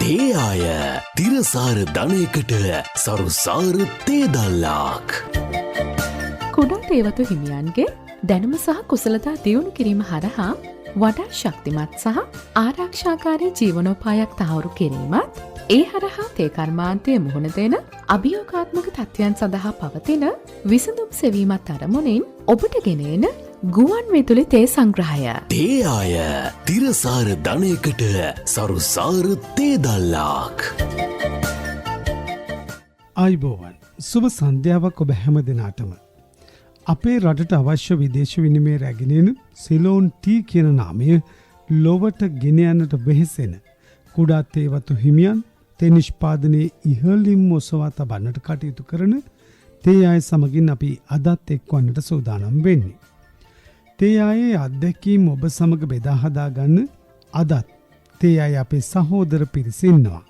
තේ ආය තිරසාර ධනයකට සරුසාර තේදල්ලාක්. කුඩා තේවතු හිමියන්ගේ දැනුම සහ කුසලතා දියුණු කිරීම හරහා වඩා ශක්තිමත් සහ ආරක්ෂාකාරී ජීවනෝපායක් තහවුරු කිරීමත්, ඒ හරහා තේ කර්මාන්තයේ මුහුණ දෙන අභියෝගාත්මක තත්ත්වයන් සඳහා පවතින විසඳුම් සෙවීමත් අරමුණින් ඔබට ගෙනෙන ගුවන් විදුලි තේ සංග්‍රහය. තේ ආය තිරසාර ධනයකට සරුසාර තේදල්ලාක්. ආයිබෝවන් සුබ සන්ධ්‍යාවක් ඔබ හැම දෙනාටම. අපේ රටට අවශ්‍ය විදේශ විනිමය රැගෙනෙන සිලෝන් ටී කියන නාමය ලොවට ගෙන යන්නට වෙහෙසෙන කුඩා තේවතු හිමියන් තේ නිෂ්පාදනයේ ඉහළින්ම ඔසවා තබන්නට කටයුතු කරන තේ ආය සමගින් අපි අදත් එක්වන්නට සූදානම් වෙන්නේ. තේ ආයේ අත්දැකීම් ඔබ සමග බෙදා හදා ගන්න අදත් තේ ආය අපේ සහෝදර පිරිස ඉන්නවා.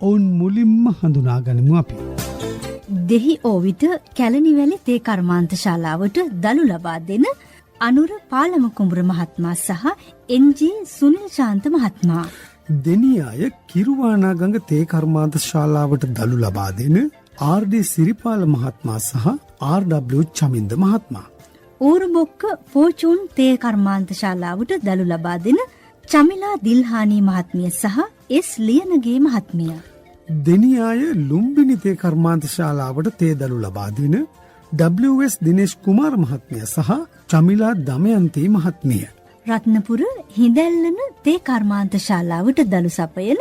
ඔවුන් මුලින්ම හඳුනා ගනිමු අපි. දෙහි ඕවිත කැලණිවැලි තේ කර්මාන්ත ශාලාවට දළු ලබා දෙන අනුර පාලම කුඹුර මහත්මයා සහ එන්.ජී. සුනිල් ශාන්ත මහත්මයා. දෙනියාය කිරුවානාගඟ තේ කර්මාන්ත ශාලාවට දළු ලබා දෙන ආර්.ඩී. සිරිපාල මහත්මයා සහ ආර්.ඩබ්ලිව්. චමින්ද මහත්මයා. ඌරුබොක්ක ෆෝචූන් තේ කර්මාන්ත ශාලාවට දළු ලබා දෙන චමිලා දිල්හානී මහත්මිය සහ එස්. ලියනගේ මහත්මිය. දෙනියාය ලුම්බිනි තේ කර්මාන්ත ශාලාවට තේ දළු ලබා දෙන WS. දිනේෂ් කුමාර මහත්මිය සහ චමිලා දමයන්ති මහත්මිය. රත්නපුර හිඳැල්ලන තේ කර්මාන්ත ශාලාවට දළු සපයන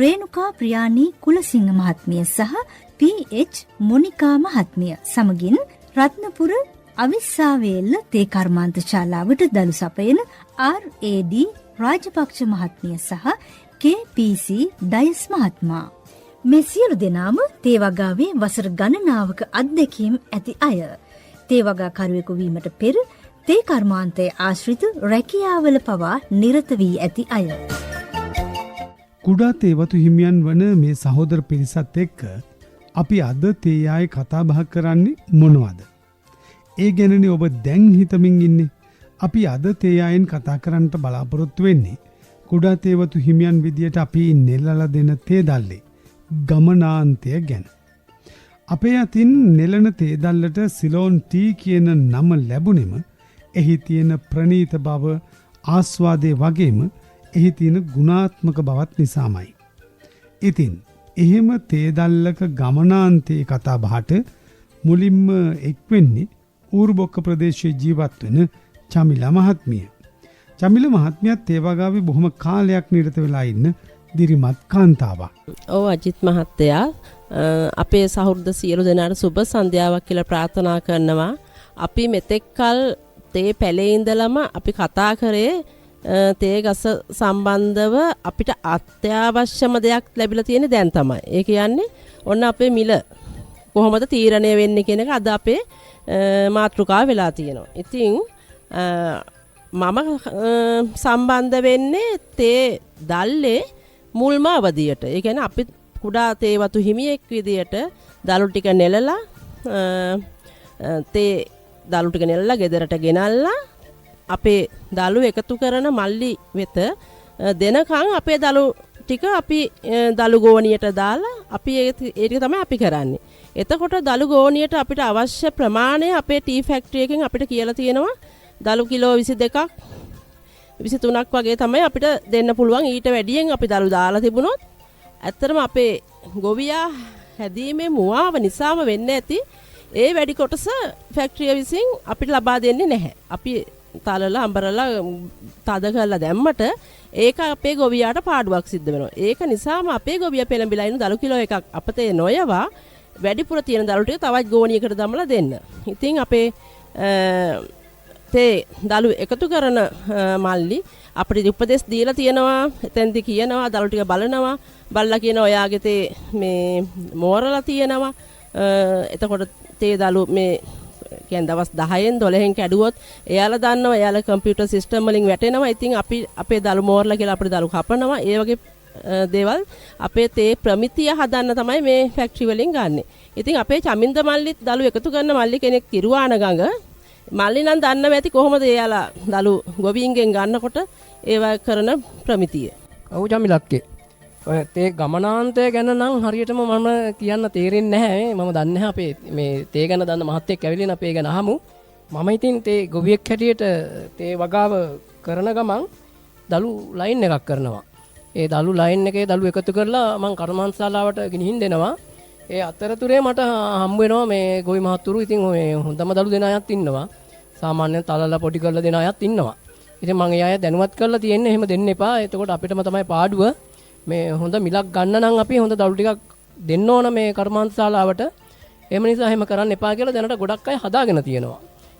රේණුකා ප්‍රියානී කුලසිංහ මහත්මිය සහ පී.එච්. මොනිකා මහත්මිය සමගින් රත්නපුර අවිස්සාවේල්ල තේ කර්මාන්ත ශාලාවට දළු සපයන ආර්.ඒඩී. රාජපක්ෂ මහත්මිය සහ කේ.පී.සී. ඩයස් මහත්මයා. මේ සියලු දෙනාම තේ වගාවේ වසර ගණනාවක අත්දැකීම් ඇති අය. තේ වගා කරුවෙකු වීමට පෙර තේ කර්මාන්තයේ ආශ්‍රිත රැකියාවල පවා නිරත වී ඇති අය. කුඩා තේවතු හිමියන් වන මේ සහෝදර පිරිසත් එක්ක අපි අද තේ ආයේ කතා බහ කරන්නේ මොනවද? ඒ ගැනනේ ඔබ දැන් හිතමින් ඉන්නේ. අපි අද තේ ආයෙන් කතා කරන්නට බලාපොරොත්තු වෙන්නේ කුඩා තේවතු හිමියන් විදියට අපි නෙලලා දෙන තේ දල්ලේ ගමනාන්තය ගැන. අපේ අතින් නෙලන තේ දල්ලට සිලෝන් ටී කියන නම ලැබුණෙම එහි තියෙන ප්‍රණීත බව, ආස්වාදයේ වගේම එහි තියෙන ගුණාත්මක බවත් නිසාමයි. ඉතින් එහෙම තේ දල්ලක ගමනාන්තයේ කතා බහට මුලින්ම එක්වෙන්නේ ඌරුබොක්ක ප්‍රදේශයේ ජීවත් වෙන චමිලා මහත්මිය. චමිලා මහත්මියත් තේ වගාවේ බොහොම කාලයක් නිරත වෙලා ඉන්න දිරිමත් කාන්තාවක්. ඔව් අජිත් මහත්තයා, අපේ සහෘද සියලු දෙනාට සුබ සන්ධ්‍යාවක් කියලා ප්‍රාර්ථනා කරනවා. අපි මෙතෙක්කල් තේ පැලේ ඉඳලම අපි කතා කරේ තේ ගස සම්බන්ධව අපිට අත්‍යවශ්‍යම දෙයක් ලැබිලා තියෙන දැන් තමයි. ඒ කියන්නේ ඔන්න අපේ මිල කොහොමද තීරණය වෙන්නේ කියන එක අද අපේ මාතෘකාව වෙලා තියෙනවා. ඉතින් මම සම්බන්ධ වෙන්නේ තේ දල්ලේ මුල්ම අවධියට. ඒ කියන්නේ අපි කුඩා තේවතු හිමියෙක් විදියට දළු ටික නෙලලා තේ දළු ටික නෙලලා ගෙදරට ගෙනල්ලා අපේ දළු එකතු කරන මල්ලි වෙත දෙනකන් අපේ දළු ටික අපි දළු ගෝණියට දාලා අපි ඒක තමයි අපි කරන්නේ. එතකොට දළු ගෝණියට අපිට අවශ්‍ය ප්‍රමාණය අපේ ටී ෆැක්ටරි එකෙන් අපිට කියලා තියෙනවා දළු කිලෝ 22ක් 23ක් වගේ තමයි අපිට දෙන්න පුළුවන්. ඊට වැඩියෙන් අපි දළු දාලා තිබුණොත් ඇත්තටම අපේ ගොවියා හැදීමේ මුවාව නිසාම වෙන්න ඇති ඒ වැඩි කොටස ෆැක්ටරිය විසින් අපිට ලබා දෙන්නේ නැහැ. අපි තලලා අඹරලා තද කරලා දැම්මට ඒක අපේ ගොවියාට පාඩුවක් සිද්ධ වෙනවා. ඒක නිසාම අපේ ගොවියා පෙළඹිලා ඉන්න දළු කිලෝ එකක් අපතේ නොයවා වැඩිපුර තියෙන දළු ටික තවත් ගෝණියකට දමලා දෙන්න. ඉතින් අපේ තේ දළු එකතු කරන මල්ලි අපිට උපදෙස් දීලා තියෙනවා. එතෙන්දි කියනවා දළු ටික බලනවා. බලලා කියන ඔයාගේ තේ මේ මෝරලා තියෙනවා. එතකොට තේ දළු මේ කියන්නේ දවස් 10න් 12න් කැඩුවොත් එයාලා දන්නවා. එයාලා කම්පියුටර් සිස්ටම් වලින් වැටෙනවා. ඉතින් අපි අපේ දළු මෝරලා කියලා අපිට දළු කපනවා. ඒ වගේ දේවල් අපේ තේ ප්‍රමිතිය හදන්න තමයි මේ ෆැක්ටරි වලින් ගන්නෙ. ඉතින් අපේ චමින්ද මල්ලිත් දළු එකතු කරන මල්ලි කෙනෙක් කිරුවානගඟ මල්ලි නම් දන්නව ඇති කොහොමද එයාලා දළු ගොවීන්ගෙන් ගන්නකොට ඒවා කරන ප්‍රමිතිය. ඔව් චමිලක්කේ. ඔය තේ ගමනාන්තය ගැන නම් හරියටම මම කියන්න තේරෙන්නේ නැහැ. මම දන්නේ නැහැ අපේ මේ තේ ගැන දන්න මහත්තයෙක් ඇවිල්ලා අපේ ගැන අහමු. මම ඉතින් තේ ගොවියෙක් හැටියට තේ වගාව කරන ගමන් දලු ලයින් එකක් කරනවා. ඒ දලු ලයින් එකේ දලු එකතු කරලා මම කර්මාන්තශාලාවට ගෙනිහින් දෙනවා. ඒ අතරතුරේ මට හම්බ වෙනවා මේ ගොවි මහත්තුරු. ඉතින් ඔය හොඳම දලු දෙන අයත් ඉන්නවා. සාමාන්‍යයෙන් තලලා පොඩි කරලා දෙන අයත් ඉන්නවා. ඉතින් මම ඒ අය දැනුවත් කරලා තියෙන්නේ එහෙම දෙන්න එපා. එතකොට අපිටම තමයි පාඩුව. මේ හොඳ මිලක් ගන්න නම් අපි හොඳ දළු ටිකක් දෙන්න ඕන මේ කර්මාන්තශාලාවට. එහෙම නිසා එහෙම කරන්න එපා කියලා දැනට ගොඩක් අය හදාගෙන තියෙනවා.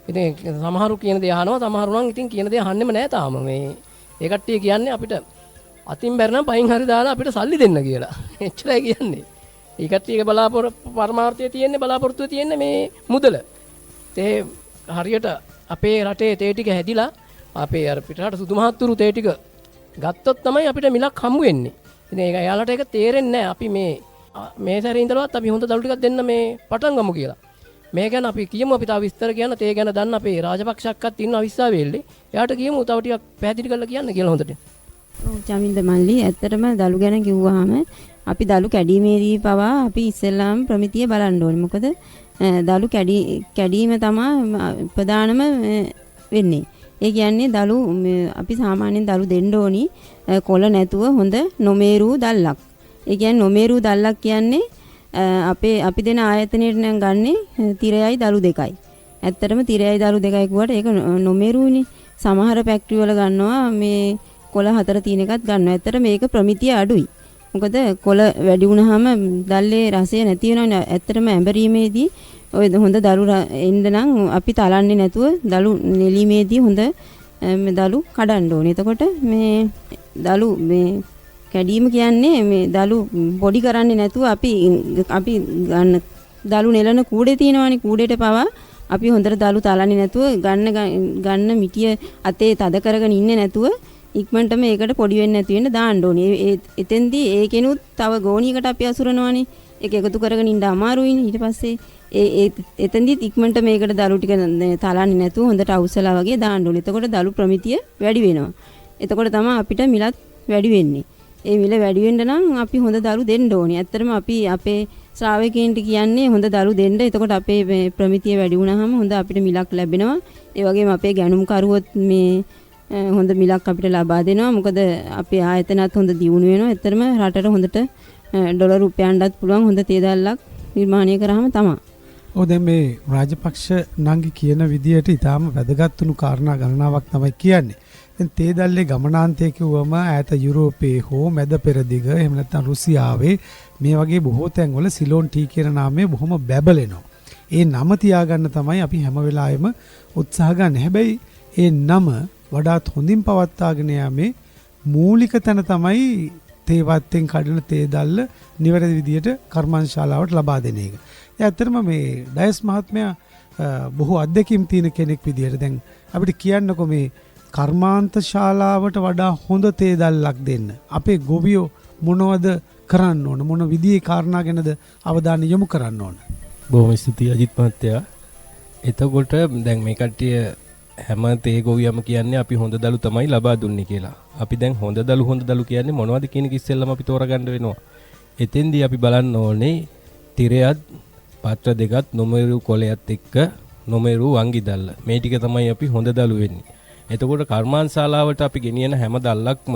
ඉතින් සමහරු කියන දේ අහනවා, සමහරු නම් ඉතින් කියන දේ අහන්නෙම නැහැ තාම. මේ ඒ කට්ටිය කියන්නේ අපිට අතින් බැරි නම් පයින් හරි දාලා අපිට සල්ලි දෙන්න කියලා. එච්චරයි කියන්නේ. ඒ කට්ටියගේ පරමාර්ථය තියෙන්නේ, බලාපොරොත්තුව තියෙන්නේ මේ මුදල. ඒ හරියට අපේ රටේ තේ ටික හැදිලා අපේ අර පිටරට සුදු මහත්තුරු තේ ටික ගත්තොත් තමයි අපිට මිලක් හම්බ වෙන්නේ. ඉතින් ඒක එයාලට ඒක තේරෙන්නේ නැහැ. අපි මේ සැරේ ඉඳලවත් අපි හොඳ දළු ටිකක් දෙන්න මේ පටන් ගමු කියලා. මේ ගැන අපි කියමු, අපි තව විස්තර කියන්න තේ ගැන දන්න අපේ රාජපක්ෂක්වත් ඉන්නවා විශ්වාවෙල්ලේ. එයාට කියමු තව ටිකක් පැහැදිලි කරලා කියන්න කියලා හොඳට. ඔව් චමින්ද මල්ලි, ඇත්තටම දළු ගැන කිව්වහම අපි දළු කැඩීමේදී පවා අපි ඉස්සෙල්ලාම ප්‍රමිතිය බලන්න ඕනේ. මොකද දළු කැඩීම තමයි ප්‍රධානම වෙන්නේ. ඒ කියන්නේ දළු අපි සාමාන්‍යයෙන් දළු දෙන්න ඕනි කොළ නැතුව හොඳ නොමේරු දල්ලක්. ඒ කියන්නේ නොමේරු දල්ලක් කියන්නේ අපි දෙන ආයතනයේ නම් ගන්නේ තිරයයි දළු දෙකයි. ඇත්තටම තිරයයි දළු දෙකයි කිව්වට ඒක නොමේරුනේ. සමහර ෆැක්ටරි වල ගන්නවා මේ කොළ 4 තියෙන එකත් ගන්නවා. ඇත්තට මේක ප්‍රමිතිය අඩුයි. මොකද කොළ වැඩි වුණාම දැල්ලේ රසය නැති වෙනවා. ඇත්තටම ඇඹරීමේදී ඔය හොඳ දළු එන්න නම් අපි තලන්නේ නැතුව දළු නෙලීමේදී හොඳ දළු කඩන්න ඕනේ. එතකොට මේ දළු මේ කැඩීම කියන්නේ මේ දළු පොඩි කරන්නේ නැතුව අපි ගන්න දළු නෙලන කූඩේ තියෙනවානේ. කූඩේට පවා අපි හොඳට දළු තලන්නේ නැතුව ගන්න මිටිය අතේ තද කරගෙන ඉන්නේ නැතුව ඉක්මනටම ඒකට පොඩි වෙන්නේ නැති වෙන්න දාන්න ඕනේ. එතෙන්දී ඒකෙනුත් තව ගෝණියකට අපි අසුරනවානේ. ඒක එකතු කරගෙන ඉන්න අමාරුයිනේ. ඊට පස්සේ එතෙන්දීත් ඉක්මනට මේකට දළු ටික තලන්නේ නැතුව හොඳට අවුස්සලා වගේ දාන්න ඕනේ. එතකොට දළු ප්‍රමිතිය වැඩි වෙනවා. එතකොට තමයි අපිට මිලත් වැඩි වෙන්නේ. ඒ මිල වැඩි වෙන්න නම් අපි හොඳ දළු දෙන්න ඕනේ. ඇත්තටම අපි අපේ ශ්‍රාවකයන්ට කියන්නේ හොඳ දළු දෙන්න. එතකොට අපේ ප්‍රමිතිය වැඩි වුණාම හොඳ අපිට මිලක් ලැබෙනවා. ඒ වගේම අපේ ගැනුම් කරුවොත් මේ හොඳ මිලක් අපිට ලබා දෙනවා. මොකද අපේ ආයතනත් හොඳ දියුණු වෙනවා. ඇත්තටම රටට හොඳට ඩොලර් රුපියල්ටත් පුළුවන් හොඳ තේ දල්ලක් නිර්මාණය කරාම තමයි. ඔව් දැන් මේ රාජපක්ෂ නංගි කියන විදියට ඊටාම වැදගත්තුණු කාරණා ගණනාවක් තමයි කියන්නේ. දැන් තේ දල්ලේ ගමනාන්තය කිව්වම ඈත යුරෝපයේ හෝ මැද පෙරදිග එහෙම නැත්නම් රුසියාවේ මේ වගේ බොහෝ තැන්වල සිලෝන් ටී කියන නාමය බොහොම බැබලෙනවා. ඒ නම තියාගන්න තමයි අපි හැම වෙලාවෙම උත්සාහ ගන්න. හැබැයි ඒ නම වඩාත් හොඳින් පවත්වාගෙන යාමේ මූලික තැන තමයි තේවත්තෙන් කඩන තේ දල්ල නිවැරදි විදියට කර්මාන්තශාලාවට ලබා දෙන එක. ඒ ඇත්තටම මේ ඩයස් මහත්මයා බොහෝ අත්දැකීම් තියෙන කෙනෙක් විදියට දැන් අපිට කියන්නකො මේ කර්මාන්තශාලාවට වඩා හොඳ තේ දල්ලක් දෙන්න අපේ ගොවියෝ මොනවද කරන්න ඕන, මොන විදිහේ කාරණා ගැනද අවධානය යොමු කරන්න ඕන? බොහොම ස්තුතියි අජිත් මහත්තයා. එතකොට දැන් මේ කට්ටිය හැම තේ ගොවියම කියන්නේ අපි හොඳ දළු තමයි ලබා දුන්නේ කියලා. අපි දැන් හොඳ දළු කියන්නේ මොනවද කියන එක ඉස්සෙල්ලම අපි තෝරගන්න වෙනවා. එතෙන්දී අපි බලන්න ඕනේ තිරයත් පාත්‍ර දෙකත් නොමෙරු කොලයත් එක්ක නොමෙරු වංගි දල්ල. මේ ටික තමයි අපි හොඳ දළු වෙන්නේ. එතකොට කර්මාන්තශාලාවට අපි ගෙනියන හැම දල්ලක්ම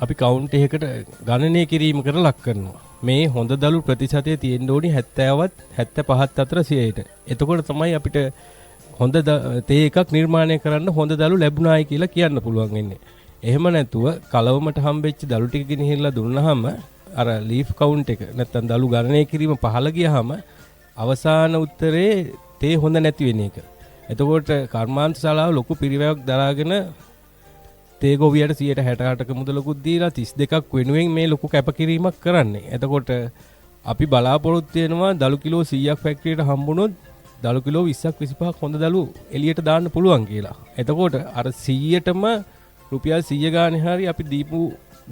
අපි කවුන්ට් එකකට ගණනය කිරීම කරලා ලක් කරනවා. මේ හොඳ දළු ප්‍රතිශතය තියෙන්න ඕනි 70වත් 75ත් අතර 100ට. එතකොට තමයි අපිට හොඳ තේ එකක් නිර්මාණය කරන්න හොඳ දළු ලැබුණායි කියලා කියන්න පුළුවන් වෙන්නේ. එහෙම නැතුව කලවමට හම්බෙච්ච දළු ටික ගෙනහිල්ලා දුන්නාම අර ලීෆ් කවුන්ට් එක නැත්තම් දළු ගණනය කිරීම පහළ ගියාම අවසාන උත්තරේ තේ හොඳ නැති වෙන එක. එතකොට කර්මාන්තශාලාව ලොකු පිරිවැයක් දරාගෙන තේ ගොවියට 68%ක මුදලකුත් දීලා 32ක් වෙනුවෙන් මේ ලොකු කැපකිරීමක් කරන්නේ. එතකොට අපි බලාපොරොත්තු වෙනවා දළු කිලෝ 100ක් ෆැක්ටරියට හම්බුනොත් දළු කිලෝ 20ක් 25ක් හොඳ දළු එළියට දාන්න පුළුවන් කියලා. එතකොට අර 100ටම රුපියල් 100 ගානේ හරි අපි දීපු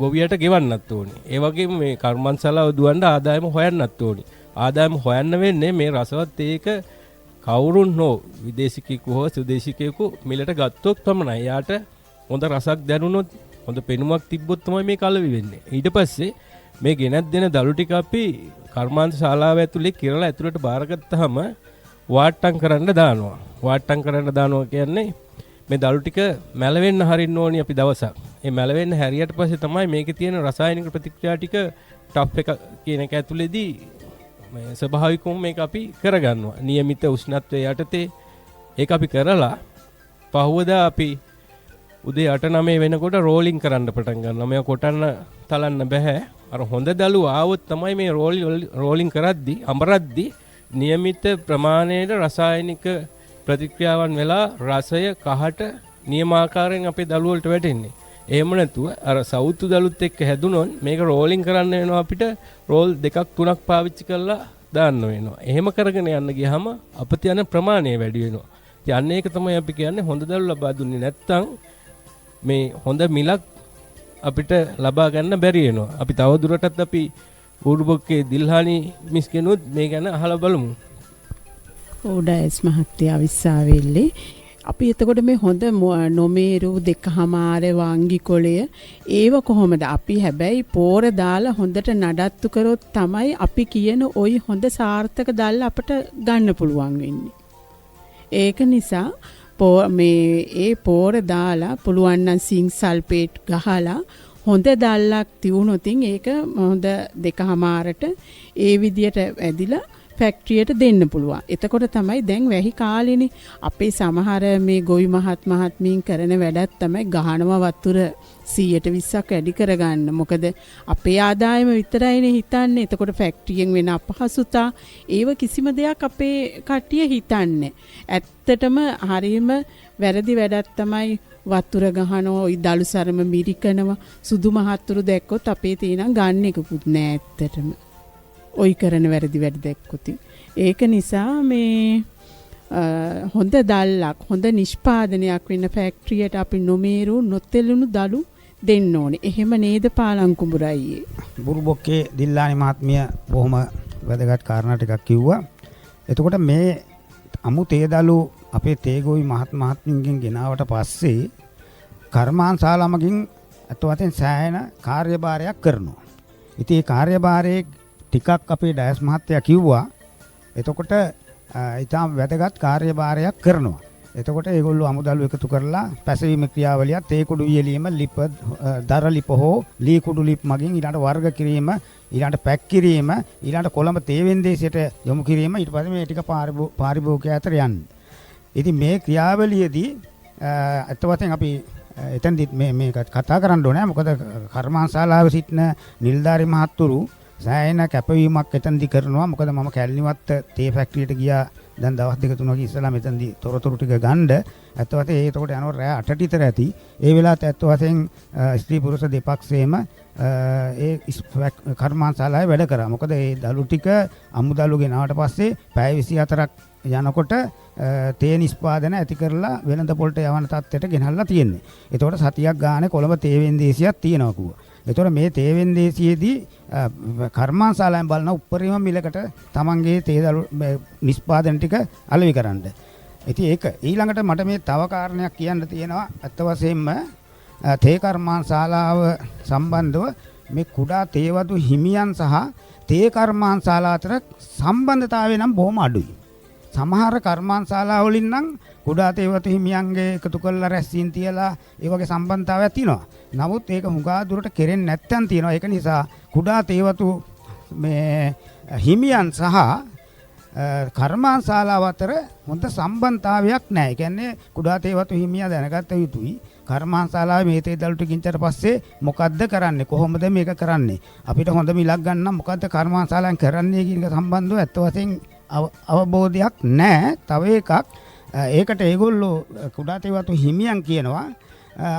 ගොවියට ගෙවන්නත් ඕනේ. ඒ වගේම මේ කර්මාන්තශාලාව දුවන්න ආදායම හොයන්නත් ඕනේ. ආදායම හොයන්න වෙන්නේ මේ රසවත් ඒක කවුරුන් හෝ විදේශිකයෙකු හෝ ස්වදේශිකයෙකු මිලට ගත්තොත් පමණයි. යාට හොඳ රසක් දැනුනොත් හොඳ පෙනුමක් තිබ්බොත් තමයි මේ කලවි වෙන්නේ. ඊට පස්සේ මේ ගෙනත් දෙන දළු ටික අපි කර්මාන්ත ශාලාව ඇතුලේ කිරලා ඇතුලට බාරගත්තාම වාට්ටම් කරන්න දානවා. වාට්ටම් කරන්න දානවා කියන්නේ මේ දළු ටික මැලවෙන්න හරින්න ඕනි අපි දවසක්. ඒ මැලවෙන්න හැරියට පස්සේ තමයි මේකේ තියෙන රසායනික ප්‍රතික්‍රියා ටික ටප් එක කියන එක ඇතුලේදී මේ ස්වභාවිකවම මේක අපි කරගන්නවා. નિયમિત උෂ්ණත්වයේ යටතේ ඒක අපි කරලා පහවදා අපි උදේ 8-9 වෙනකොට රෝලින් කරන්න පටන් ගන්නවා. මේක කොටන්න තලන්න බෑ. අර හොඳ දළු ආවොත් තමයි මේ රෝලින් කරද්දී අඹරද්දී નિયમિત ප්‍රමාණයට රසායනික ප්‍රතික්‍රියාවන් වෙලා රසය කහට නියමාකාරයෙන් අපේ දළු වලට වැටෙන්නේ. එහෙම නැතුව අර සවුතු දළුත් එක්ක හැදුනොත් මේක රෝලින් කරන්න වෙනවා අපිට රෝල් 2-3ක් පාවිච්චි කරලා දාන්න වෙනවා. එහෙම කරගෙන යන්න ගියාම අපිට යන ප්‍රමාණය වැඩි වෙනවා. ඉතින් අන්න ඒක තමයි අපි කියන්නේ හොඳ දළු ලබා දුන්නේ නැත්නම් මේ හොඳ මිලක් අපිට ලබා ගන්න බැරි වෙනවා. අපි තව දුරටත් අපි ඌරුබොක්කේ දිල්හානි මිස් කෙනුත් මේ ගැන අහලා බලමු. ඕඩයිස් මහත්තයා විස්සාවෙල්ලේ අපි එතකොට මේ හොඳ නොමේරු දෙකහමාර වංගි කොළය ඒව කොහොමද අපි හැබැයි පෝර දාලා හොඳට නඩත්තු කරොත් තමයි අපි කියන ওই හොඳ සාර්ථක දල් අපට ගන්න පුළුවන් වෙන්නේ. ඒක නිසා ඒ පෝර දාලා පුළුවන් නම් සිංක් සල්ෆේට් ගහලා හොඳ දැල්ලක් තියුණොතින් ඒක හොඳ දෙකහමාරට ඒ විදියට ඇදිලා ෆැක්ටරියට දෙන්න පුළුවන්. එතකොට තමයි දැන් වැහි කාලෙනේ අපේ සමහර මේ ගොවි මහත්මීන් කරන වැඩක් තමයි ගහනවා වතුර 120ක් වැඩි කරගන්න. මොකද අපේ ආදායම විතරයිනේ හිතන්නේ. එතකොට ෆැක්ටරියෙන් වෙන අපහසුතා ඒව කිසිම දෙයක් අපේ කට්ටිය හිතන්නේ. ඇත්තටම හරීම වැරදි වැඩක් තමයි වතුර ගහනවා, ওই දළු සරම මිරිකනවා. සුදු මහත්තුරු දැක්කොත් අපේ තේනම් ගන්න එකකුත් නෑ ඇත්තටම. ඔයි කරන වැරදි වැඩ දැක්කොත්. ඒක නිසා මේ හොඳ දල්ලක් හොඳ නිෂ්පාදනයක් වෙන ෆැක්ටරියට අපි නොමේරු නොතෙලුණු දළු දෙන්න ඕනේ. එහෙම නේද පාලම් කුඹුරයි. බුරුබොක්කේ දිල්ලානි මහත්මිය බොහොම වැදගත් කාරණා ටිකක් කිව්වා. එතකොට මේ අමු තේ දළු අපේ තේගොවි මහත්මීන්ගෙන් ගෙනාවට පස්සේ කර්මාන්තශාලාවකින් අතවතෙන් සෑහෙන කාර්යභාරයක් කරනවා. ඉතින් ඒ කාර්යභාරයේ ටිකක් අපේ ඩයස් මහත්තයා කිව්වා. එතකොට ඊටාම් වැදගත් කාර්යභාරයක් කරනවා. එතකොට ඒගොල්ලෝ අමුදළු එකතු කරලා පැසවීම ක්‍රියාවලියත් තේ කුඩු වියලීම ලිප දර ලිප හෝ ලී කුඩු ලිප මගින් ඊළඟ වර්ග කිරීම ඊළඟ පැක් කිරීම ඊළඟ කොළඹ තේ වෙන්දේසියට යොමු කිරීම ඊට පස්සේ මේ ටික පාරිභෝගිකය අතර යන්නේ. ඉතින් මේ ක්‍රියාවලියේදී අත් වශයෙන් අපි එතනදිත් මේ කතා කරන්න ඕනේ. මොකද කර්මාන්තශාලාවේ සිටින නිලධාරි මහත්තුරු සෑහෙන කැපවීමක් එතනදී කරනවා. මොකද මම කැලණිවත් තේ ෆැක්ටරියට ගියා දැන් දවස් 2-3ක ඉස්සලා මෙතනදී තොරතුරු ටික ගන්න. ඇත්ත වශයෙන් ඒකට යනවා රෑ 8ට විතර ඇති. ඒ වෙලාවත් ඇත්ත වශයෙන් ස්ත්‍රී පුරුෂ දෙපක්ෂේම ඒ කර්මාන්තශාලාවේ වැඩ කරා. මොකද ඒ දළු ටික අමුදළු ගෙනාවට පස්සේ පැය 24ක් යනකොට තේ නිෂ්පාදන ඇති කරලා වෙළඳ පොළට යවන තත්ත්වයට ගෙනල්ලා තියෙන්නේ. ඒතකොට සතියක් ගානේ කොළඹ තේ වෙන්දේසියක් තියෙනවා කිව්වා. ඒතකොට මේ තේ වෙන්දේසියේදී කර්මාන්තශාලාවෙන් බලන උපරිම මිලකට තමන්ගේ තේ දළු නිෂ්පාදන ටික අලෙවි කරන්න. ඉතින් ඒක ඊළඟට මට මේ තව කාරණයක් කියන්න තියෙනවා. අත් වශයෙන්ම තේ කර්මාන්තශාලාව සම්බන්ධව මේ කුඩා තේවදු හිමියන් සහ තේ කර්මාන්තශාලා අතර සම්බන්ධතාවය නම් බොහොම අඩුයි. සමහර කර්මාන්තශාලා වලින් නම් කුඩා තේවතු හිමියන්ගේ එකතු කරලා රැස්වීම් තියලා ඒ වගේ සම්බන්ධතාවයක් තියෙනවා. නමුත් ඒක හුඟා දුරට කෙරෙන්නේ නැත්තන් තියෙනවා. ඒක නිසා කුඩා තේවතු මේ හිමියන් සහ කර්මාන්තශාලාව අතර හොඳ සම්බන්ධතාවයක් නැහැ. ඒ කියන්නේ කුඩා තේවතු හිමියා දැනගත යුතුයි කර්මාන්තශාලාවේ මේ තේ දළු ටිකින්චට පස්සේ මොකද්ද කරන්නේ, කොහොමද මේක කරන්නේ, අපිට හොඳ මිලක් ගන්න මොකද්ද කර්මාන්තශාලාවෙන් කරන්නේ කියන එක සම්බන්ධව ඇත්ත වශයෙන් අවබෝධයක් නැහැ. තව එකක් ඒකට ඒගොල්ලෝ කුඩා තේවතු හිමියන් කියනවා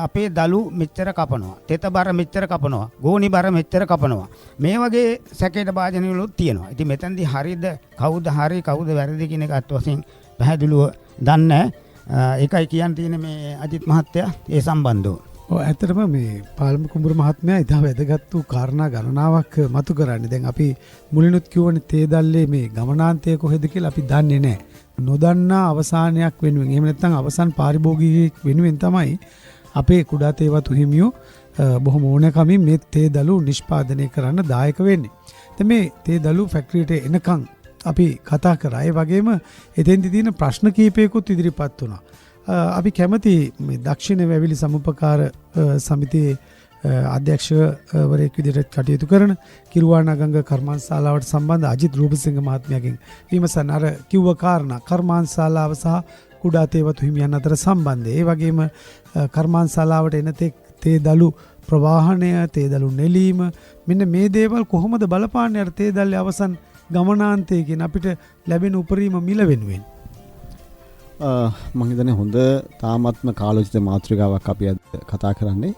අපේ දළු මෙච්චර කපනවා, තෙත බර මෙච්චර කපනවා, ගෝණි බර මෙච්චර කපනවා. මේ වගේ සැකේට භාජනවලුත් තියෙනවා. ඉතින් මෙතනදී හරියද කවුද හරි කවුද වැරදි කියන එක අත් වශයෙන් පැහැදිලිව දන්නේ. ඒකයි කියන්න තියෙන්නේ මේ අජිත් මහත්තයා ඒ සම්බන්ධව. ඔව් ඇත්තටම මේ පාල්ම කුඹුර මහත්මයා ඉතා වැදගත් වූ කාරණා ගණනාවක් මතු කරන්නේ. දැන් අපි මුලිනුත් කියවනේ තේ දැල්ලේ මේ ගමනාන්තය කොහෙද කියලා අපි දන්නේ නැහැ. නොදන්නා අවසානයක් වෙනුවෙන් එහෙම නැත්නම් අවසන් පාරිභෝගිකයෙක් වෙනුවෙන් තමයි අපේ කුඩා තේවතු හිමියෝ බොහොම ඕනෑකමින් මේ තේ දළු නිෂ්පාදනය කරන්න දායක වෙන්නේ. දැන් මේ තේ දළු ෆැක්ටරියට එනකන් අපි කතා කරා. ඒ වගේම එතෙන්දි තියෙන ප්‍රශ්න කීපයකුත් ඉදිරිපත් වුණා. අපි කැමති මේ දක්ෂිණ වැවිලි සමුපකාර සමිතියේ අධ්‍යක්ෂවරයෙක් විදිහට කටයුතු කරන කිරුවානගංග කර්මාන්තශාලාවට සම්බන්ධ අජිත් රූපසිංහ මහත්මයාගෙන් විමසන අර කිව්ව කාරණා කර්මාන්තශාලාව සහ කුඩා තේවතු හිමියන් අතර සම්බන්ධය. ඒ වගේම කර්මාන්තශාලාවට එන තේ දළු ප්‍රවාහනය, තේ දළු නෙලීම, මෙන්න මේ දේවල් කොහොමද බලපාන්නේ අර තේ දල්ලේ අවසන් ගමනාන්තයේ කියන අපිට ලැබෙන උපරිම මිල වෙනුවෙන්? මම හිතන්නේ හොඳ තාමත්ම කාලෝචිත මාතෘකාවක් අපි අද කතා කරන්නේ.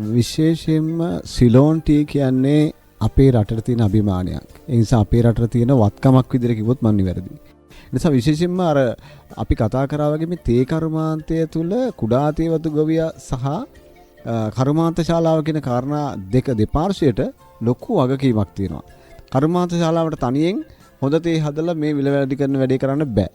විශේෂයෙන්ම සිලෝන් ටී කියන්නේ අපේ රටට තියෙන අභිමානයක්. ඒ නිසා අපේ රටට තියෙන වත්කමක් විදිහට කිව්වොත් මම නිවැරදි. ඒ නිසා විශේෂයෙන්ම අර අපි කතා කරා වගේ මේ තේ කර්මාන්තය තුල කුඩා තේවතු ගොවියා සහ කර්මාන්ත ශාලාව කියන කාරණා දෙක දෙපාර්ශ්වයට ලොකු වගකීමක් තියෙනවා. කර්මාන්ත ශාලාවට තනියෙන් හොඳ තේ හදලා මේ විල වැඩි කරන වැඩේ කරන්න බෑ.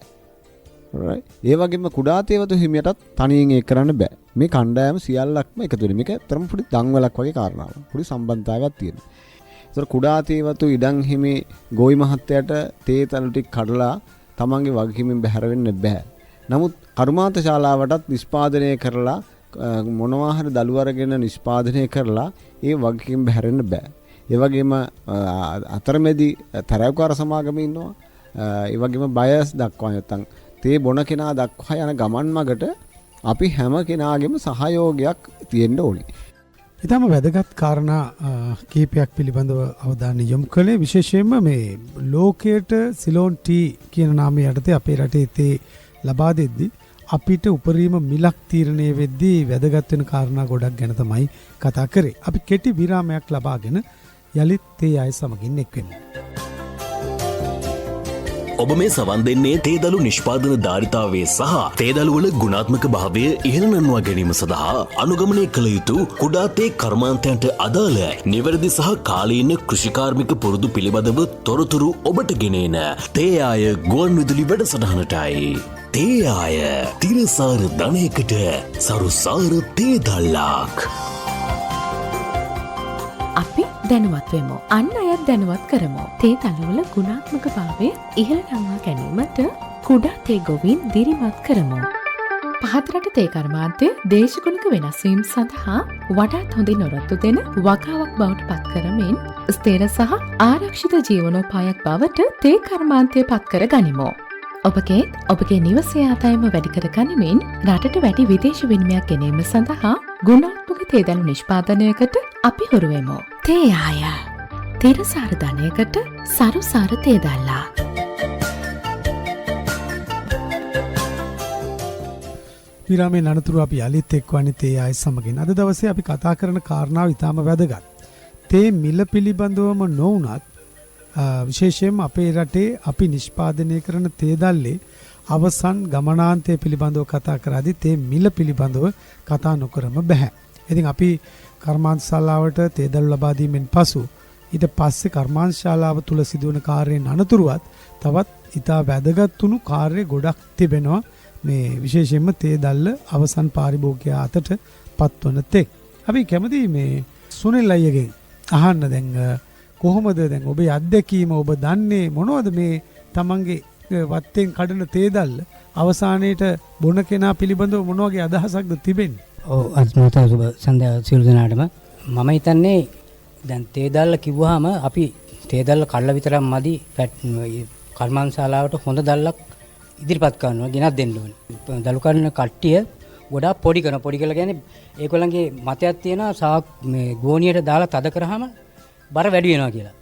right. ඒ වගේම කුඩා තේවතු හිමියටත් තනියෙන් ඒක කරන්න බෑ. මේ කණ්ඩායම සියල්ලක්ම එකතු වෙන මේක තරම් පොඩි දන්වලක් වගේ කාරණාවක්. පොඩි සම්බන්ධතාවයක් තියෙනවා. ඒතර කුඩා තේවතු ඉඩම් හිමි ගෝයි මහත්තයාට තේ තලු ටික කඩලා තමන්ගේ වගකීමෙන් බැහැර වෙන්න බෑ. නමුත් කර්මාන්ත ශාලාවටත් නිෂ්පාදනය කරලා මොනවා හරි දළු අරගෙන නිෂ්පාදනය කරලා ඒ වගකීම් බැහැර වෙන්න බෑ. ඒ වගේම අතරමැදි තරවකාර සමාගම ඉන්නවා. ඒ වගේම බයස් දක්වා නැත්තම් තේ බොන කෙනා දක්වා යන ගමන් මගට අපි හැම කෙනාගේම සහයෝගයක් තියෙන්න ඕනේ. ඊටම වැදගත් කාරණා කීපයක් පිළිබඳව අවධානය යොමු කළේ විශේෂයෙන්ම මේ ලෝකයට සිලෝන් ටී කියන නාමය යටතේ අපේ රටේ තේ ලබා දෙද්දී අපිට උපරිම මිලක් තීරණය වෙද්දී වැදගත් වෙන කාරණා ගොඩක් ගැන තමයි කතා කරේ. අපි කෙටි විරාමයක් ලබාගෙන යලිත් තේ අය සමගින් එක්වෙමු. ඔබ මේ සවන් දෙන්නේ තේදළු නිෂ්පාදන ධාරිතාවයේ සහ තේදළු වල ගුණාත්මක භාවය ඉහළ නංවා ගැනීම සඳහා අනුගමනය කළ යුතු කුඩා තේ කර්මාන්තයන්ට අදාළ නිවැරදි සහ කාලීන කෘෂිකාර්මික පුරුදු පිළිබඳව තොරතුරු ඔබට ගෙනේන තේ ආය ගුවන් විදුලි වැඩසටහනටයි. තේ ආය තිරසාර ධනයකට සරුසාර තේදල්ලාක්. අපි දැනුවත් වෙමු. අන් අයත් දැනුවත් කරමු. තේ දළුවල ගුණාත්මක භාවය ඉහළ නංවා ගැනීමට කුඩා තේ ගොවීන් දිරිමත් කරමු. පහතරට තේ කර්මාන්තය දේශගුණික වෙනස්වීම් සඳහා වඩාත් හොඳින් ඔරොත්තු දෙන වගාවක් බවට පත් කරමින් ස්ථිර සහ ආරක්ෂිත ජීවනෝපායක් බවට තේ කර්මාන්තය පත් කර ගනිමු. ඔබගේ නිවසේ ආදායම වැඩි කර ගනිමින් රටට වැඩි විදේශ විනිමයක් ගැනීම සඳහා ගුණාත්මක තේ දළු නිෂ්පාදනයකට අපි හුරු වෙමු. තේ ආය තිරසාර ධනයකට සරුසාර තේ දල්ලා. විරාමයේ අනතුරු අපි යලිත් එක්වන්නේ තේ ආය සමගින්. අද දවසේ අපි කතා කරන කාරණාව ඉතාම වැදගත්. තේ මිල පිළිබඳවම නොවුනත් විශේෂයෙන්ම අපේ රටේ අපි නිෂ්පාදනය කරන තේ දල්ලේ අවසන් ගමනාන්තය පිළිබඳව කතා කරද්දී තේ මිල පිළිබඳව කතා නොකරම බෑ. ඉතින් අපි කර්මාන්තශාලාවට තේ දළු ලබා දීමෙන් පසු ඊට පස්සේ කර්මාන්තශාලාව තුල සිදුවන කාර්යයන් අනතුරුවත් තවත් ඉතා වැදගත් වුණු කාර්ය ගොඩක් තිබෙනවා. මේ විශේෂයෙන්ම තේ දල්ල අවසන් පාරිභෝගිකයා අතට පත්වන තෙක්. අපි කැමති මේ සුනිල් අයියගෙන් අහන්න දැන් කොහොමද දැන් ඔබේ අත්දැකීම ඔබ දන්නේ මොනවද මේ තමන්ගේ වත්තෙන් කඩන තේ දල්ල අවසානයේට බොන කෙනා පිළිබඳව මොන වගේ අදහසක්ද තිබෙන්නේ? ඔව් අත්මත සුබ සන්ධ්‍යාව සියලු දෙනාටම මම හිතන්නේ දැන් තේ දල්ල කිව්වහම අපි තේ දල්ල කඩලා විතරක් මදි කර්මාන්තශාලාවට හොඳ දල්ලක් ඉදිරිපත් කරනවා ගෙනත් දෙන්න ඕනේ. දළු කඩන කට්ටිය ගොඩාක් පොඩි කියලා කියන්නේ ඒගොල්ලන්ගේ මතයක් තියෙනවා මේ ගෝණියට දාලා තද කරාම බර වැඩි වෙනවා කියලා.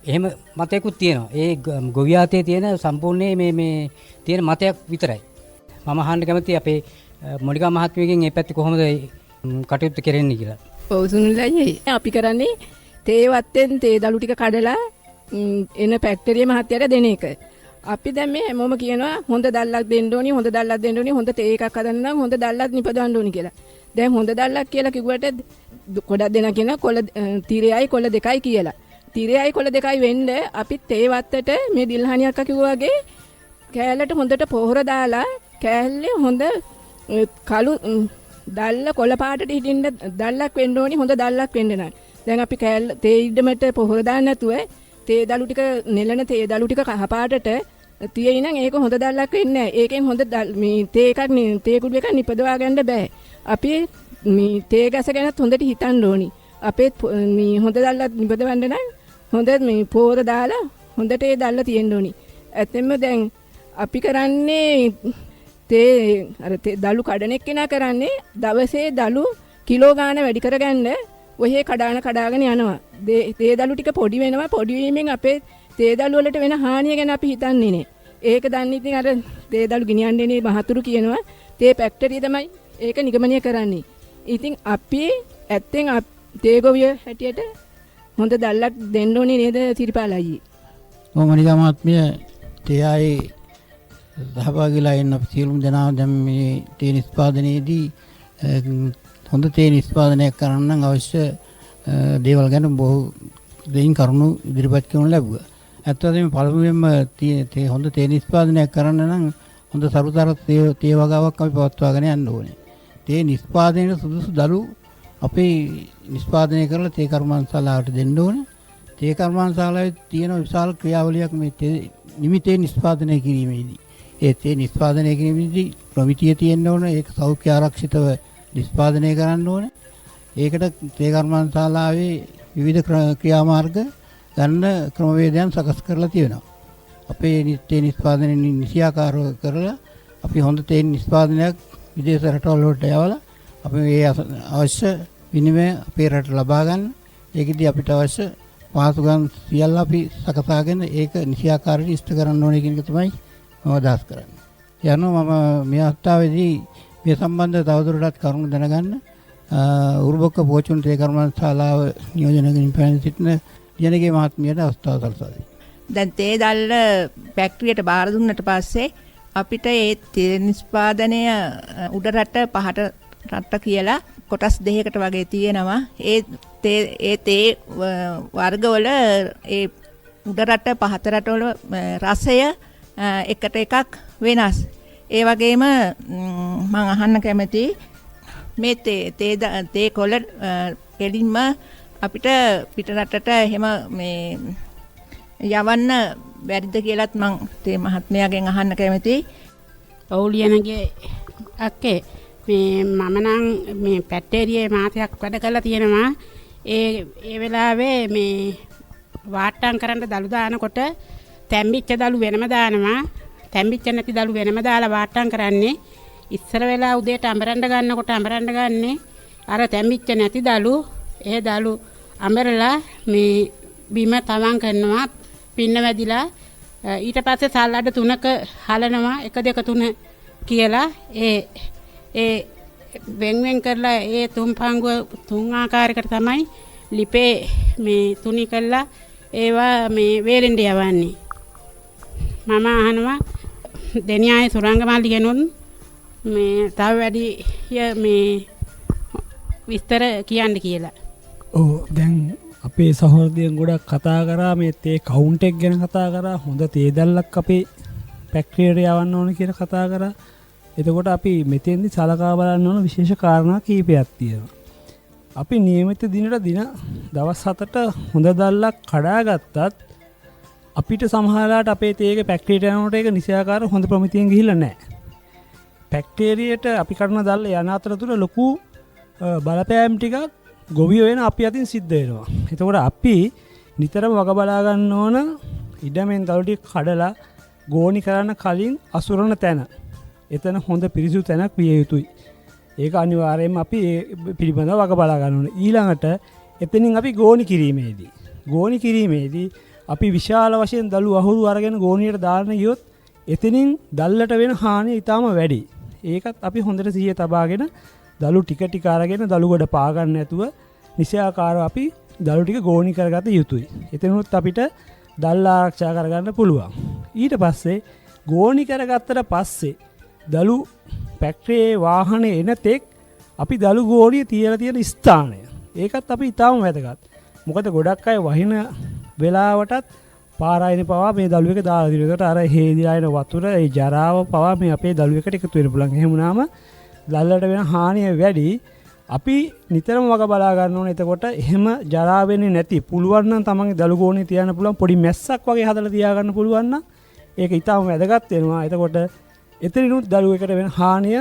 එහෙම මතයකුත් තියෙනවා. ඒ ගොවියාතේ තියෙන සම්පූර්ණයේ මේ තියෙන මතයක් විතරයි. මම අහන්න කැමතියි අපේ මොනිකා මහත්මියගෙන් මේ පැත්තේ කොහොමද කටයුතු කරන්නේ කියලා. ඔව් සුනිල්යි අපි කරන්නේ තේ වත්තෙන් තේ දළු ටික කඩලා එන ෆැක්ටරියේ මහත්තයාට දෙන එක. අපි දැන් මේ හැමෝම කියනවා හොඳ දල්ලක් දෙන්න ඕනි හොඳ තේ එකක් හදන්න නම් හොඳ දල්ලක් නිපදවන්න ඕනි කියලා. දැන් හොඳ දල්ලක් කියලා කිව්වට ගොඩක් දෙනා කියන කොළ තීරයයි කොළ දෙකයි කියලා. තීරයයි කොළ දෙකයි වෙන්න අපි තේ වත්තට මේ දිල්හණි අක්කා කිව්වා වගේ කෑල්ලට හොඳට පොහොර දාලා කෑල්ලේ හොඳ කළු දැල්ල කොළ පාටට හිටින්න දැල්ලක් වෙන්න ඕනි හොඳ දැල්ලක් වෙන්න නම්. දැන් අපි කෑල්ල තේ ඉඩමට පොහොර දාන්න නැතුව තේ දළු ටික නෙලන තේ දළු ටික කහ පාටට තියෙයි නම් ඒක හොඳ දැල්ලක් වෙන්නේ නැහැ. ඒකෙන් හොඳ මේ තේ එකක් තේ කුඩු එකක් නිපදවා ගන්න බෑ. අපි මේ තේ ගස ගැනත් හොඳට හිතන්න ඕනි. අපේ මේ හොඳ දැල්ලක් නිපදවන්න නම් හොඳ මේ පොහොර දාලා හොඳට ඒ දැල්ල තියෙන්න ඕනි. ඇත්තෙන්ම දැන් අපි කරන්නේ තේ අර දළු කඩන එක්කෙනා කරන්නේ දවසේ දළු කිලෝ ගාන වැඩි කරගන්න ඔහේ කඩාගෙන යනවා. තේ දළු ටික පොඩි වෙනවා. පොඩි වීමෙන් අපේ තේ දළු වලට වෙන හානිය ගැන අපි හිතන්නේ නැහැ. ඒක දන්නේ ඉතින් අර තේ දළු ගෙනියන්නේ මහතුරු කියනවා. තේ ෆැක්ටරිය තමයි ඒක නිගමනය කරන්නේ. ඉතින් අපි ඇත්තෙන් තේ ගොවිය හැටියට හොඳ දැල්ලක් දෙන්න ඕනේ නේද සිරිපාලයි? මොමනිකා මහත්මිය තේයි සහභාගීලා ඉන්න අපි සියලුම දෙනා දැන් මේ තේ නිෂ්පාදනයේදී හොඳ තේ නිෂ්පාදනය කරන්න නම් අවශ්‍ය දේවල් ගැන බොහෝ දෙයින් කරුණු ඉදිරිපත් කරනු ලැබුවා. ඇත්තටම පළමුවෙන්ම තේ හොඳ තේ නිෂ්පාදනය කරන්න නම් හොඳ සරුතර තේ වගාවක් අපි පවත්වාගෙන යන්න ඕනේ. තේ නිෂ්පාදනයේ සුදුසු දළු අපි නිෂ්පාදනය කරලා තේ කර්මාන්තශාලාවට දෙන්න ඕනේ. තේ කර්මාන්තශාලාවේ තියෙන විශාල ක්‍රියාවලියක් මේ නිමිතේ නිෂ්පාදනය කිරීමේදී. ඒ තේ නිෂ්පාදනය කිරීමේදී ප්‍රමිතිය තියෙන්න ඕනේ. ඒක සෞඛ්‍ය ආරක්ෂිතව නිෂ්පාදනය කරන්න ඕනේ. ඒකට තේ කර්මාන්තශාලාවේ විවිධ ක්‍රියාමාර්ග ගන්න ක්‍රමවේදයන් සකස් කරලා තියෙනවා. අපේ තේ නිෂ්පාදනය නිසියාකාරව කරලා අපි හොඳ තේ නිෂ්පාදනයක් විදේශ රටවල් වලට යවලා අපි මේ අවශ්‍ය විනිමය අපේ රට ලබා ගන්න. ඒකෙදී අපිට අවශ්‍ය පහසුකම් සියල්ල අපි සකසාගෙන ඒක නිසියාකාරව ඉෂ්ට කරන්න ඕනේ කියන එක තමයි මම අදහස් කරන්නේ. යනවා මම මේ අවස්ථාවේදී මේ සම්බන්ධව තවදුරටත් කරුණු දැනගන්න උරුබොක්ක පෝචුන් තේ කර්මාන්තශාලාව නියෝජනය කරමින් පැමිණ සිටින ජනගේ මහත්මියට අවස්ථාව සලසා දෙන්න. දැන් තේ දැල්ල ෆැක්ටරියට බාර දුන්නට පස්සේ අපිට ඒ තේ නිෂ්පාදනය උඩ රට පහට රට කියලා කොටස් දෙකකට වගේ තියෙනවා. ඒ තේ වර්ගවල ඒ උඩ රට පහත රටවල රසය එකට එකක් වෙනස්. ඒ වගේම මම අහන්න කැමති මේ තේ කොළ කෙලින්ම අපිට පිට රටට එහෙම මේ යවන්න බැරිද කියලාත් මම තේ මහත්මයාගෙන් අහන්න කැමතියි. ඔව්ලියනගේ අක්කේ මේ මම නම් මේ පැටේරියේ මාසයක් වැඩ කරලා තියෙනවා. ඒ වෙලාවේ මේ වාට්ටම් කරන්න දළු දානකොට තැම්බිච්ච දළු වෙනම දානවා. තැම්බිච්ච නැති දළු වෙනම දාලා වාට්ටම් කරන්නේ. ඉස්සර වෙලා උදේට අඹරන්න ගන්නකොට අඹරන්න ගන්නේ අර තැම්බිච්ච නැති දළු. ඒ දළු අඹරලා මේ බිම තවම් කරනවා. පින්න වැදිලා ඊට පස්සේ සල්ලඩ 3ක හලනවා 1 2 3 කියලා ඒ වෙන් කරලා ඒ තුන් පංගුව තුන් ආකාරයකට තමයි ලිපේ මේ තුනි කරලා ඒවා මේ වේලෙන්ඩ යවන්නේ. මම අහනවා දෙනියායේ සුරංගමල්ලි කෙනුත් මේ තව වැඩි මේ විස්තර කියන්න කියලා. ඔව් දැන් අපේ සහෝදරයන් ගොඩක් කතා කරා මේ තේ කවුන්ට් එක ගැන කතා කරා. හොඳ තේ දැල්ලක් අපේ ෆැක්ටරියට යවන්න ඕන කියලා කතා කරා. එතකොට අපි මෙතෙන්දි සලකා බලන්න ඕන විශේෂ කාරණා කීපයක් තියෙනවා. අපි නියමිත දිනට දින දවස් 7ට හොඳ දැල්ලක් කඩාගත්තත් අපිට සමහරලාට අපේ තේක ෆැක්ටරියට යනකොට ඒක නිසියාකාර හොඳ ප්‍රමිතියෙන් ගිහිල්ලා නැහැ. ෆැක්ටරියට අපි කරන දැල්ල යන අතරතුර ලොකු බලපෑම් ටිකක් ගොවියෝ වෙන අපි අතින් සිද්ධ වෙනවා. එතකොට අපි නිතරම වග බලා ගන්න ඕන ඉඩමෙන් දළු ටික කඩලා ගෝණි කරන්න කලින් අසුරන තැන. එතන හොඳ පිරිසුදු තැනක් විය යුතුයි. ඒක අනිවාර්යයෙන්ම අපි ඒ පිළිබඳව වග බලා ගන්න ඕනේ. ඊළඟට එතනින් අපි ගෝණි කිරීමේදී අපි විශාල වශයෙන් දළු අහුරු අරගෙන ගෝණියට දාන්න ගියොත් එතනින් දැල්ලට වෙන හානිය ඊටම වැඩි. ඒකත් අපි හොඳට සිහිය තබාගෙන දළු ටික ටික අරගෙන දළු ගොඩ පා ගන්න නැතුව නිසියාකාරව අපි දළු ටික ගෝණි කරගත යුතුයි. එතනොත් අපිට දැල් ආරක්ෂා කරගන්න පුළුවන්. ඊට පස්සේ ගෝණි කරගත්තට පස්සේ දළු ෆැක්ටරියේ වාහනේ එන තෙක් අපි දළු ගෝණිය තියලා තියෙන ස්ථානය ඒකත් අපි ඊටම වැදගත්. මොකද ගොඩක් අය වහින වෙලාවටත් පාරායිනේ පවා මේ දළු එක දාලා දිනවා. ඒකට අර හේදිලා එන වතුර ඒ ජරාව පවා මේ අපේ දළු එකට එකතු වෙන්න පුළුවන්. එහෙම වුණාම දල්ලට වෙන හානිය වැඩි. අපි නිතරම වග බලා ගන්න ඕනේ. එතකොට එහෙම ජරා වෙන්නේ නැති පුළුවන් නම් තමන්ගේ දළු ගෝණේ තියන්න පුළුවන් පොඩි මැස්සක් වගේ හදලා තියාගන්න පුළුවන් නම් ඒක ඊටම වැදගත් වෙනවා. එතකොට එතනිනුත් දළුවෙකුට වෙන හානිය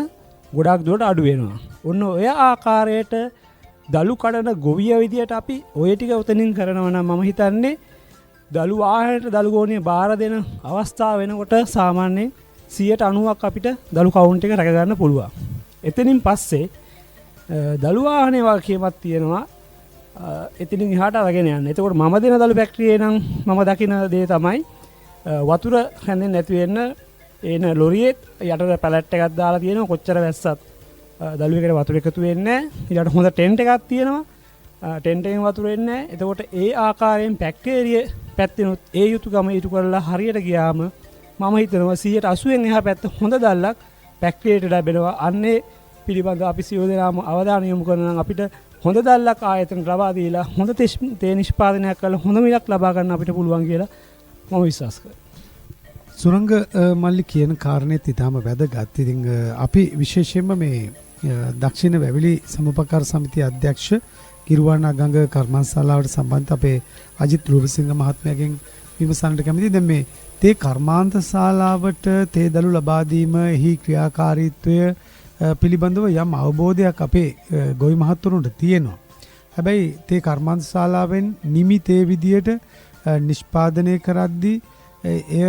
ගොඩක් දුරට අඩු වෙනවා. ඔන්න ඔය ආකාරයට දළු කඩන ගොවිය විදියට අපි ඔය ටික උතනින් කරනවා නම් මම හිතන්නේ දළු වාහනයට දළු ගෝණිය බාර දෙන අවස්ථාව වෙනකොට සාමාන්‍යයෙන් 90% අපිට දළු කවුන්ට් එක රැක ගන්න පුළුවන්. එතනින් පස්සේ දළු වාහනේ වගකීමක් තියෙනවා එතනින් එහාට අරගෙන යන්න. එතකොට මම දෙන දළු ෆැක්ටරියේ නම් මම දකින දේ තමයි වතුර හැන්දෙන්නේ නැති වෙන්න එන ලොරියේ යටට පැලට් එකක් දාලා තියෙනවා. කොච්චර වැස්සත් දළුවේකට වතුර එකතු වෙන්නේ නැහැ. ඊළඟට හොඳ ටෙන්ට් එකක් තියෙනවා. ටෙන්ට් එකෙන් වතුර එන්නේ නැහැ. එතකොට ඒ ආකාරයෙන් බැක්ටීරියා පැත්තෙනුත් ඒ යුතුයකම ඉටු කරලා හරියට ගියාම මම හිතනවා 80%න් එහා පැත්ත හොඳ දැල්ලක් බැක්ටීරියට ලැබෙනවා. අන්නේ පිළිබඳව අපි සියලු දෙනාම අවධානය යොමු කරනවා නම් අපිට හොඳ දැල්ලක් ආයතන ලබා දීලා හොඳ තේ නිෂ්පාදනයක් කරලා හොඳ මිලක් ලබා ගන්න අපිට පුළුවන් කියලා මම විශ්වාස කරනවා. සුරංග මල්ලි කියන කාරණේත් ඊටම වැදගත්. ඉතින් අපි විශේෂයෙන්ම මේ දක්ෂිණ වැවිලි සමුපකාර සමිතිය අධ්‍යක්ෂ කිරුවානා ගඟ කර්මාන්තශාලාවට සම්බන්ධ අපේ අජිත් රූපසිංහ මහත්මයාගෙන් විමසන්නට කැමතියි. දැන් මේ තේ කර්මාන්තශාලාවට තේ දළු ලබා දීම එහි ක්‍රියාකාරීත්වය පිළිබඳව යම් අවබෝධයක් අපේ ගොවි මහත්වරුන්ට තියෙනවා. හැබැයි තේ කර්මාන්තශාලාවෙන් නිමි තේ විදියට නිෂ්පාදනය කරද්දී එය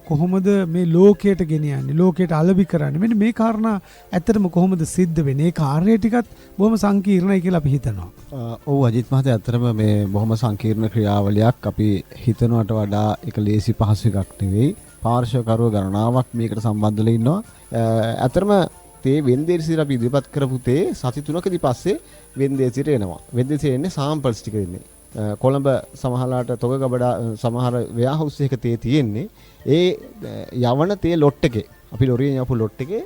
කොහොමද මේ ලෝකයට ගෙනියන්නේ, ලෝකයට අලෙවි කරන්නේ, මෙන්න මේ කාරණා ඇත්තටම කොහොමද සිද්ධ වෙන්නේ? ඒ කාර්යය ටිකත් බොහොම සංකීර්ණයි කියලා අපි හිතනවා. ඔව් අජිත් මහත්තයා ඇත්තටම මේ බොහොම සංකීර්ණ ක්‍රියාවලියක්. අපි හිතනවට වඩා ඒක ලේසි පහසු එකක් නෙවෙයි. පාර්ශවකරුවෝ ගණනාවක් මේකට සම්බන්ධ වෙලා ඉන්නවා. ඇත්තටම තේ වෙන්දේසියට අපි ඉදිරිපත් කරපු තේ සති 3කදී පස්සේ වෙන්දේසියට එනවා. වෙන්දේසියට එන්නේ සාම්පල්ස් ටික දෙන්නේ. කොළඹ සමහරලාට තොගගබඩා සමහර වෙයාහවුස් එකක තේ තියෙන්නේ. ඒ යවන තේ ලොට් එකේ අපි ලොරියෙන් යවපු ලොට් එකේ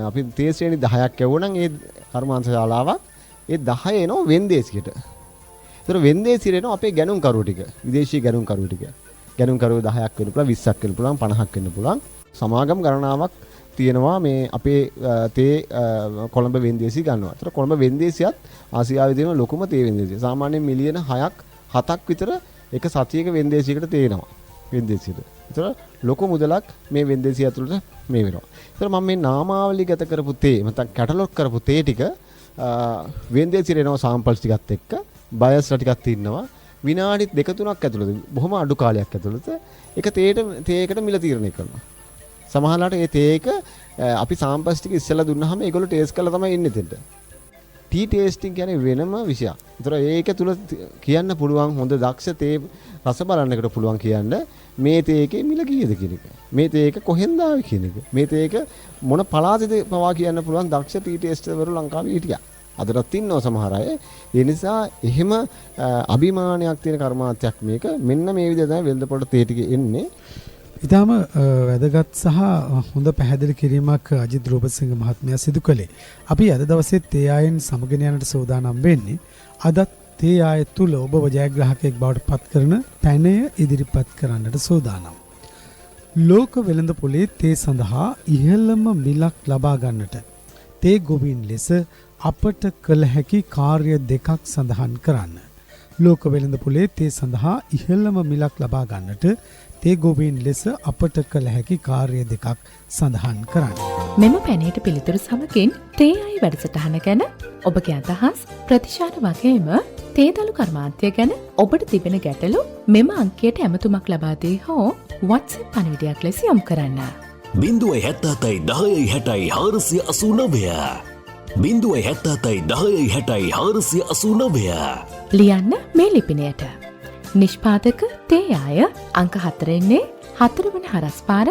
අපි තේ ශ්‍රේණි 10ක් යවුවනම් ඒ කර්මාන්තශාලාවක් ඒ 10 එනවා වෙන්දේසියට. ඒතර වෙන්දේසියට එනවා අපේ ගැනුම් කරුවෝ ටික. විදේශීය ගැනුම් කරුවෝ ටික. ගැනුම් කරුවෝ 10ක් වෙන්න පුළුවන්, 20ක් වෙන්න පුළුවන්, 50ක් වෙන්න පුළුවන්. සමාගම් ගණනාවක් තියෙනවා මේ අපේ තේ කොළඹ වෙන්දේසිය ගන්නවා. ඒතර කොළඹ වෙන්දේසියත් ආසියාවේ තියෙන ලොකුම තේ වෙන්දේසිය. සාමාන්‍යයෙන් මිලියන 6ක් 7ක් විතර එක සතියක වෙන්දේසියකට තේනවා. වෙන්දේසියට. ඒතර ලොකු මුදලක් මේ වෙන්දේසිය ඇතුළට මේ වෙනවා. ඒතර මම මේ නාමාවලි ගත කරපු තේ නැත්නම් කැටලොග් කරපු තේ ටික වෙන්දේසියට එනවා සාම්පල්ස් ටිකත් එක්ක. බයස්ලා ටිකක් ඉන්නවා. විනාඩි 2-3ක් ඇතුළත බොහොම අඩු කාලයක් ඇතුළත එක තේයකට මිල තීරණය කරනවා. සමහරවිට ඒ තේක අපි සාම්පල්ස් ටික ඉස්සෙල්ලා දුන්නාම ඒගොල්ලෝ ටේස්ට් කරලා තමයි එන්නේ දෙන්න. ටී ටේස්ටිං කියන්නේ වෙනම විෂයක්. ඒතර ඒක තුල කියන්න පුළුවන් හොඳ දක්ෂ තේ රස බලන්නකට පුළුවන් කියන්න මේ තේකේ මිල කීයද කියන එක. මේ තේක කොහෙන්ද ආවේ කියන එක. මේ තේක මොන පළාතේද පවා කියන්න පුළුවන් දක්ෂ ටී ටේස්ටර්වරු ලංකාවේ හිටියා. අදටත් ඉන්නවා සමහර අය. ඒ නිසා එහෙම අභිමානයක් තියෙන කර්මාන්තයක් මේක. මෙන්න මේ විදිහට තමයි වෙළඳපොළ තේ ටික එන්නේ. ඊටම වැදගත් සහ හොඳ පැහැදිලි කිරීමක් අජිත් රූපසිංහ මහත්මයා සිදු කළේ. අපි අද දවසේ තේ ආයෙන් සමගෙන යන්නට සූදානම් වෙන්නේ. අදත් තේ ආය තුල ඔබව ජයග්‍රාහකයෙක් බවට පත් කරන පැනය ඉදිරිපත් කරන්නට සූදානම්. ලෝක වෙළඳ පොලේ තේ සඳහා ඉහළම මිලක් ලබා ගන්නට තේ ගොවීන් ලෙස අපට කළ හැකි කාර්ය දෙකක් සඳහන් කරන්න. ලෝක වෙළඳ පොලේ තේ සඳහා ඉහළම මිලක් ලබා ගන්නට තේ ගොවීන් ලෙස අපට කළ හැකි කාර්ය දෙකක් සඳහන් කරන්න. මෙම පැනයට පිළිතුරු සමගින් තේ ආයි වැඩසටහන ගැන ඔබගේ අදහස් ප්‍රතිචාර වගේම තේදළු කර්මාන්තය ගැන ඔබට තිබෙන ගැටලු මෙම අංකයට ඇමතුමක් ලබා දී හෝ WhatsApp පණිවිඩයක් ලෙස යොමු කරන්න. 077 ලියන්න මේ ලිපිනයට. නිෂ්පාදක තේ ආය අංක 4 4 වන හරස්පාර